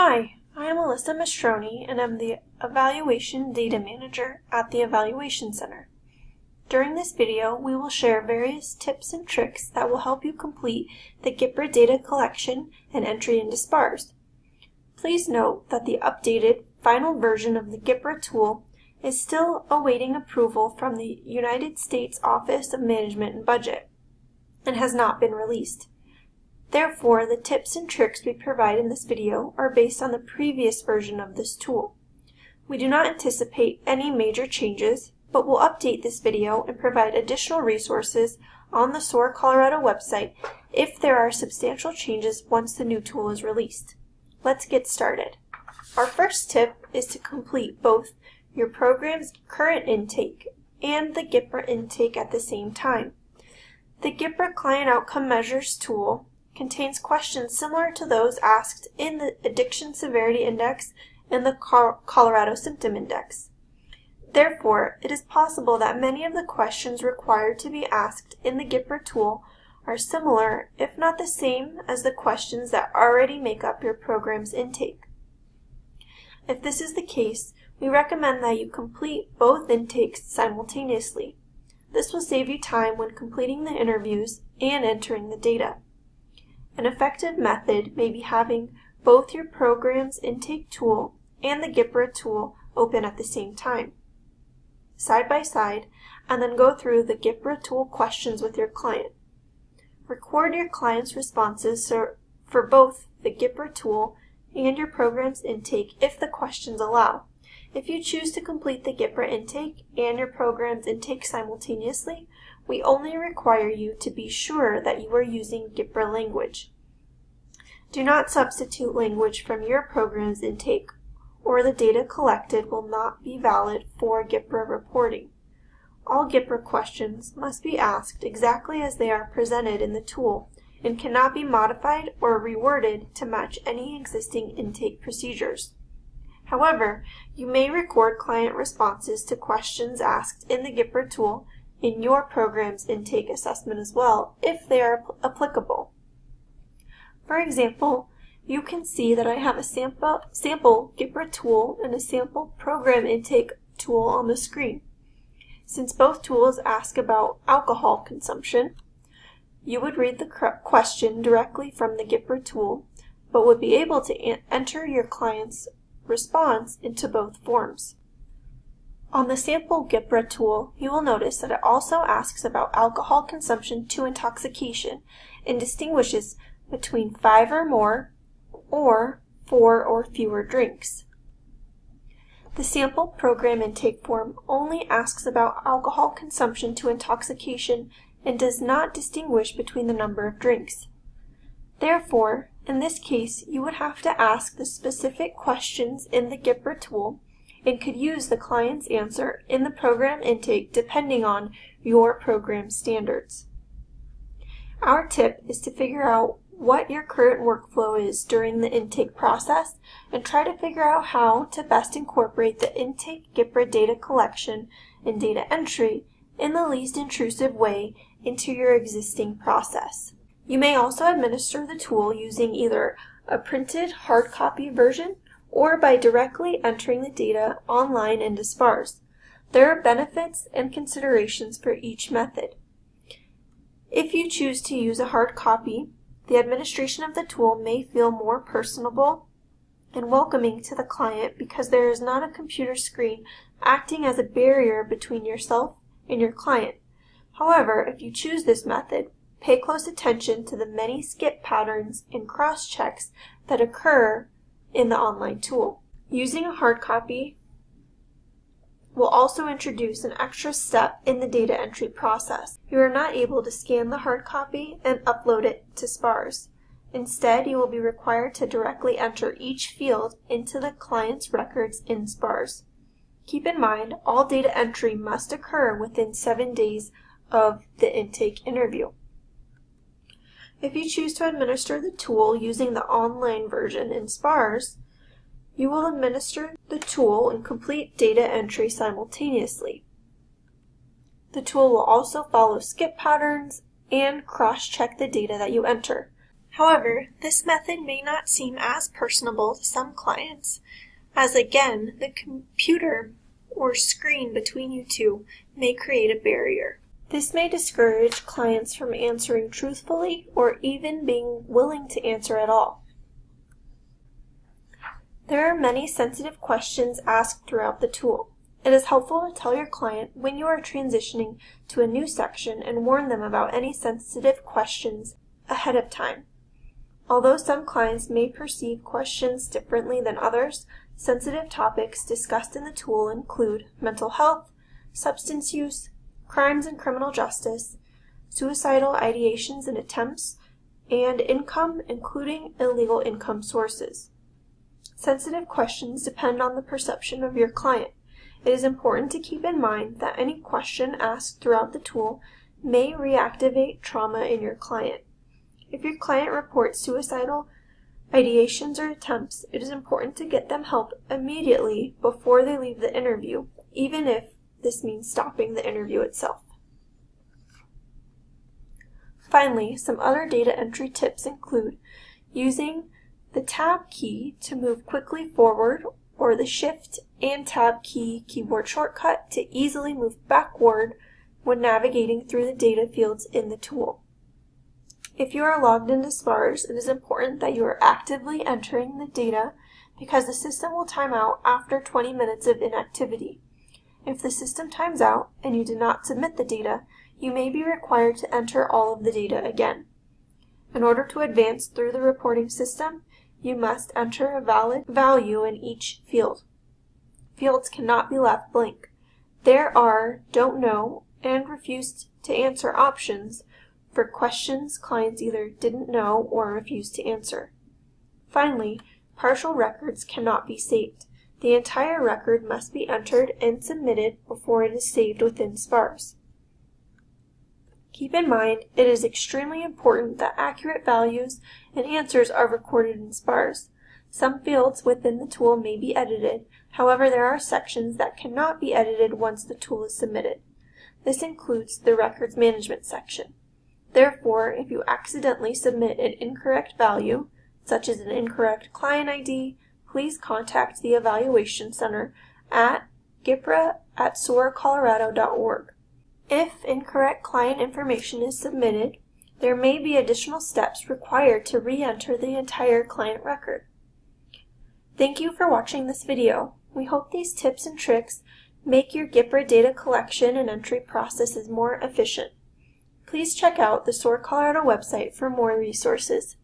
Hi, I am Alyssa Mastroni and I'm the Evaluation Data Manager at the Evaluation Center. During this video, we will share various tips and tricks that will help you complete the GPRA data collection and entry into SPARS. Please note that the updated final version of the GPRA tool is still awaiting approval from the United States Office of Management and Budget and has not been released. Therefore, the tips and tricks we provide in this video are based on the previous version of this tool. We do not anticipate any major changes, but will update this video and provide additional resources on the SOAR Colorado website if there are substantial changes once the new tool is released. Let's get started. Our first tip is to complete both your program's current intake and the GPRA intake at the same time. The GPRA Client Outcome Measures tool contains questions similar to those asked in the Addiction Severity Index and the Colorado Symptom Index. Therefore, it is possible that many of the questions required to be asked in the GPRA tool are similar, if not the same, as the questions that already make up your program's intake. If this is the case, we recommend that you complete both intakes simultaneously. This will save you time when completing the interviews and entering the data. An effective method may be having both your program's intake tool and the GPRA tool open at the same time, side by side, and then go through the GPRA tool questions with your client. Record your client's responses for both the GPRA tool and your program's intake if the questions allow. If you choose to complete the GPRA intake and your program's intake simultaneously, we only require you to be sure that you are using GPRA language. Do not substitute language from your program's intake, or the data collected will not be valid for GPRA reporting. All GPRA questions must be asked exactly as they are presented in the tool and cannot be modified or reworded to match any existing intake procedures. However, you may record client responses to questions asked in the GPRA tool in your program's intake assessment as well, if they are applicable. For example, you can see that I have a sample GPRA tool and a sample program intake tool on the screen. Since both tools ask about alcohol consumption, you would read the question directly from the GPRA tool, but would be able to enter your client's response into both forms. On the sample GPRA tool, you will notice that it also asks about alcohol consumption to intoxication and distinguishes between 5 or more or 4 or fewer drinks. The sample program intake form only asks about alcohol consumption to intoxication and does not distinguish between the number of drinks. Therefore, in this case, you would have to ask the specific questions in the GPRA tool and could use the client's answer in the program intake depending on your program standards. Our tip is to figure out what your current workflow is during the intake process and try to figure out how to best incorporate the intake GPRA data collection and data entry in the least intrusive way into your existing process. You may also administer the tool using either a printed hard copy version or by directly entering the data online into SPARS. There are benefits and considerations for each method. If you choose to use a hard copy, the administration of the tool may feel more personable and welcoming to the client because there is not a computer screen acting as a barrier between yourself and your client. However, if you choose this method, pay close attention to the many skip patterns and cross-checks that occur in the online tool. Using a hard copy will also introduce an extra step in the data entry process. You are not able to scan the hard copy and upload it to SPARS. Instead, you will be required to directly enter each field into the client's records in SPARS. Keep in mind, all data entry must occur within 7 days of the intake interview. If you choose to administer the tool using the online version in SPARS, you will administer the tool and complete data entry simultaneously. The tool will also follow skip patterns and cross-check the data that you enter. However, this method may not seem as personable to some clients, as again, the computer or screen between you two may create a barrier. This may discourage clients from answering truthfully or even being willing to answer at all. There are many sensitive questions asked throughout the tool. It is helpful to tell your client when you are transitioning to a new section and warn them about any sensitive questions ahead of time. Although some clients may perceive questions differently than others, sensitive topics discussed in the tool include mental health, substance use, crimes and criminal justice, suicidal ideations and attempts, and income, including illegal income sources. Sensitive questions depend on the perception of your client. It is important to keep in mind that any question asked throughout the tool may reactivate trauma in your client. If your client reports suicidal ideations or attempts, it is important to get them help immediately before they leave the interview, even if this means stopping the interview itself. Finally, some other data entry tips include using the Tab key to move quickly forward or the Shift and Tab key keyboard shortcut to easily move backward when navigating through the data fields in the tool. If you are logged into SPARS, it is important that you are actively entering the data because the system will time out after 20 minutes of inactivity. If the system times out and you did not submit the data, you may be required to enter all of the data again. In order to advance through the reporting system, you must enter a valid value in each field. Fields cannot be left blank. There are don't know and refuse to answer options for questions clients either didn't know or refused to answer. Finally, partial records cannot be saved. The entire record must be entered and submitted before it is saved within SPARS. Keep in mind, it is extremely important that accurate values and answers are recorded in SPARS. Some fields within the tool may be edited, however there are sections that cannot be edited once the tool is submitted. This includes the records management section. Therefore, if you accidentally submit an incorrect value, such as an incorrect client ID, please contact the Evaluation Center at GPRA@soarcolorado.org. If incorrect client information is submitted, there may be additional steps required to re-enter the entire client record. Thank you for watching this video. We hope these tips and tricks make your GPRA data collection and entry processes more efficient. Please check out the SOAR Colorado website for more resources.